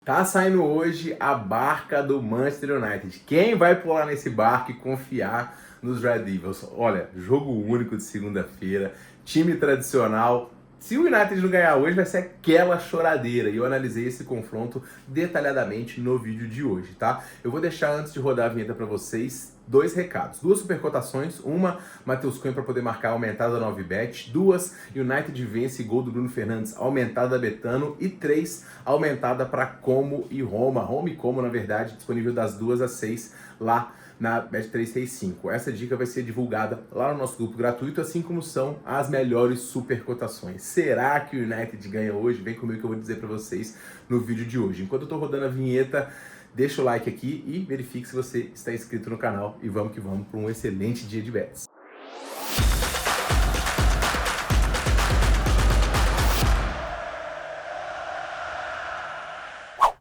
Tá saindo hoje a barca do Manchester United. Quem vai pular nesse barco e confiar nos Red Devils? Olha, jogo único de segunda-feira, time tradicional. Se o United não ganhar hoje, vai ser aquela choradeira. E eu analisei esse confronto detalhadamente no vídeo de hoje, tá? Eu vou deixar, antes de rodar a vinheta para vocês, dois recados. Duas supercotações. Uma, Matheus Cunha para poder marcar aumentada da 9bet. Duas, United vence gol do Bruno Fernandes aumentada da Betano. E três, aumentada para Como e Roma. Roma e Como, na verdade, disponível das 2 às 6 lá na Bet365. Essa dica vai ser divulgada lá no nosso grupo gratuito, assim como são as melhores supercotações. Será que o United ganha hoje? Vem comigo que eu vou dizer para vocês no vídeo de hoje. Enquanto eu tô rodando a vinheta, deixa o like aqui e verifique se você está inscrito no canal. E vamos que vamos para um excelente dia de bets.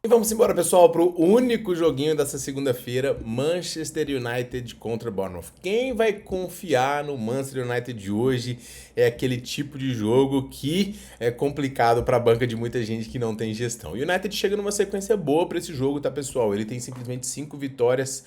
E vamos embora, pessoal, para o único joguinho dessa segunda-feira, Manchester United contra Bournemouth. Quem vai confiar no Manchester United de hoje? É aquele tipo de jogo que é complicado para a banca de muita gente que não tem gestão. O United chega numa sequência boa para esse jogo, tá, pessoal? Ele tem simplesmente 5 vitórias,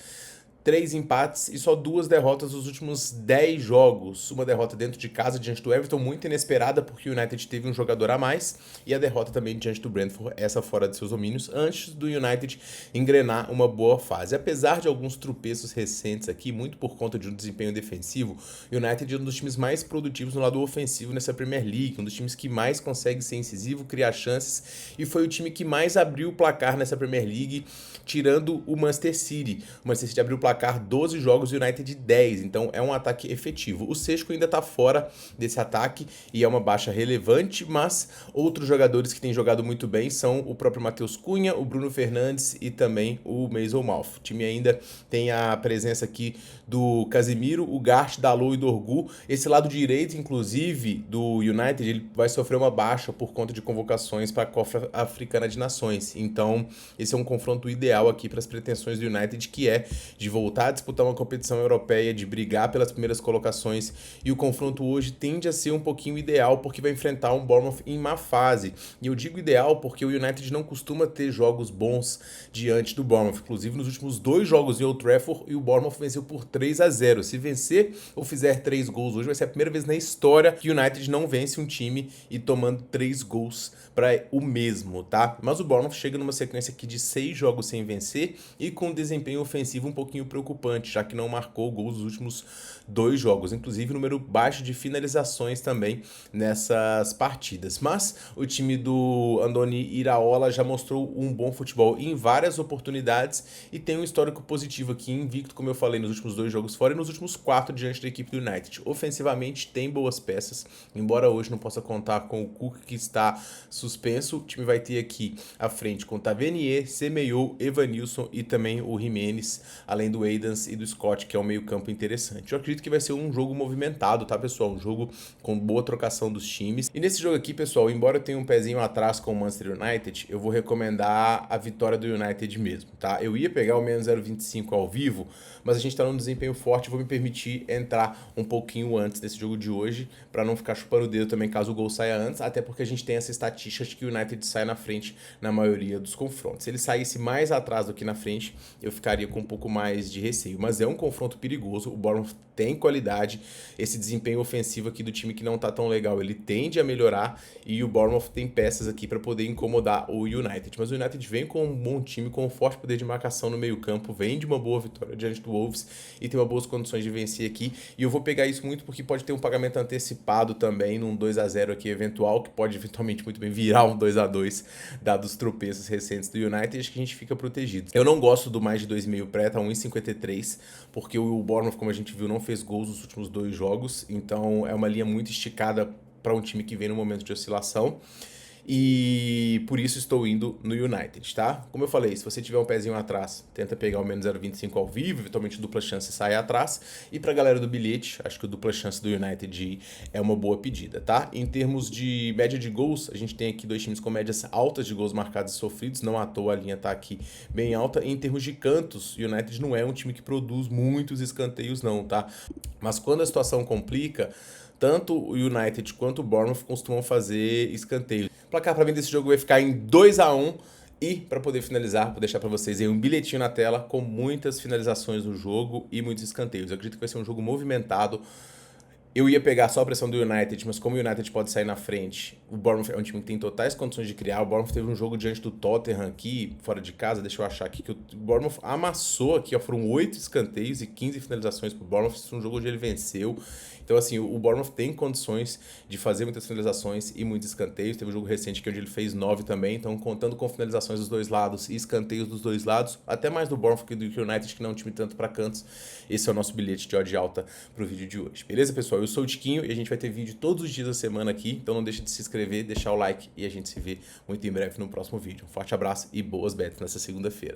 3 empates e só 2 derrotas nos últimos 10 jogos. Uma derrota dentro de casa diante do Everton, muito inesperada, porque o United teve um jogador a mais, e a derrota também diante do Brentford, essa fora de seus domínios, antes do United engrenar uma boa fase. Apesar de alguns tropeços recentes aqui, muito por conta de um desempenho defensivo, o United é um dos times mais produtivos no lado ofensivo nessa Premier League, um dos times que mais consegue ser incisivo, criar chances, e foi o time que mais abriu o placar nessa Premier League, tirando o Manchester City. O Manchester City abriu o placar 12 jogos e o United 10, então é um ataque efetivo. O Sesco ainda tá fora desse ataque e é uma baixa relevante, mas outros jogadores que têm jogado muito bem são o próprio Matheus Cunha, o Bruno Fernandes e também o Mason Mount. O time ainda tem a presença aqui do Casemiro, o Gart, Dalot e Dorgu. Esse lado direito, inclusive, do United, ele vai sofrer uma baixa por conta de convocações para a Copa Africana de Nações. Então, esse é um confronto ideal aqui para as pretensões do United, que é de voltar a disputar uma competição europeia, de brigar pelas primeiras colocações, e o confronto hoje tende a ser um pouquinho ideal porque vai enfrentar um Bournemouth em má fase. E eu digo ideal porque o United não costuma ter jogos bons diante do Bournemouth. Inclusive, nos últimos 2 jogos em Old Trafford, e o Bournemouth venceu por 3-0. Se vencer ou fizer 3 gols hoje, vai ser a primeira vez na história que o United não vence um time e tomando 3 gols para o mesmo, tá? Mas o Bournemouth chega numa sequência aqui de 6 jogos sem vencer e com um desempenho ofensivo um pouquinho preocupante, já que não marcou gols nos últimos 2 jogos, inclusive número baixo de finalizações também nessas partidas. Mas o time do Andoni Iraola já mostrou um bom futebol em várias oportunidades e tem um histórico positivo aqui, invicto, como eu falei, nos últimos 2 jogos fora e nos últimos 4 diante da equipe do United. Ofensivamente tem boas peças, embora hoje não possa contar com o Cook, que está suspenso. O time vai ter aqui à frente com Tavernier, Semedo, Evanilson e também o Jimenez, além do Adams e do Scott, que é um meio campo interessante. Eu acredito que vai ser um jogo movimentado, tá, pessoal? Um jogo com boa trocação dos times. E nesse jogo aqui, pessoal, embora eu tenha um pezinho atrás com o Manchester United, eu vou recomendar a vitória do United mesmo, tá? Eu ia pegar o menos 0,25 ao vivo, mas a gente tá num desempenho forte, vou me permitir entrar um pouquinho antes desse jogo de hoje, para não ficar chupando o dedo também caso o gol saia antes, até porque a gente tem essa estatística de que o United sai na frente na maioria dos confrontos. Se ele saísse mais atrás do que na frente, eu ficaria com um pouco mais de receio, mas é um confronto perigoso. O Bournemouth tem qualidade, esse desempenho ofensivo aqui do time que não tá tão legal, ele tende a melhorar, e o Bournemouth tem peças aqui para poder incomodar o United, mas o United vem com um bom time, com um forte poder de marcação no meio campo, vem de uma boa vitória diante do Wolves e tem uma boas condições de vencer aqui, e eu vou pegar isso muito porque pode ter um pagamento antecipado também num 2-0 aqui eventual, que pode eventualmente muito bem virar um 2-2, dados os tropeços recentes do United. Acho que a gente fica protegido. Eu não gosto do mais de 2,5 pré, tá 1,53, porque o Bournemouth, como a gente viu, não fez gols nos últimos 2 jogos, então é uma linha muito esticada para um time que vem no momento de oscilação. E por isso estou indo no United, tá? Como eu falei, se você tiver um pezinho atrás, tenta pegar o menos 0,25 ao vivo, eventualmente dupla chance sai atrás. E pra galera do bilhete, acho que o dupla chance do United é uma boa pedida, tá? Em termos de média de gols, a gente tem aqui 2 times com médias altas de gols marcados e sofridos, não à toa a linha tá aqui bem alta. E em termos de cantos, o United não é um time que produz muitos escanteios não, tá? Mas quando a situação complica, tanto o United quanto o Bournemouth costumam fazer escanteio. O placar para mim desse jogo vai ficar em 2-1 E para poder finalizar, vou deixar para vocês aí um bilhetinho na tela com muitas finalizações no jogo e muitos escanteios. Eu acredito que vai ser um jogo movimentado. Eu ia pegar só a pressão do United, mas como o United pode sair na frente, o Bournemouth é um time que tem totais condições de criar. O Bournemouth teve um jogo diante do Tottenham aqui, fora de casa, deixa eu achar aqui, que o Bournemouth amassou aqui, ó, foram 8 escanteios e 15 finalizações pro Bournemouth, isso é um jogo onde ele venceu. Então, assim, o Bournemouth tem condições de fazer muitas finalizações e muitos escanteios. Teve um jogo recente aqui onde ele fez 9 também, então contando com finalizações dos dois lados e escanteios dos dois lados, até mais do Bournemouth do que o United, que não é um time tanto para cantos. Esse é o nosso bilhete de odd alta pro vídeo de hoje. Beleza, pessoal? Eu sou o Tiquinho e a gente vai ter vídeo todos os dias da semana aqui, então não deixa de se inscrever, deixar o like e a gente se vê muito em breve no próximo vídeo. Um forte abraço e boas bets nessa segunda-feira.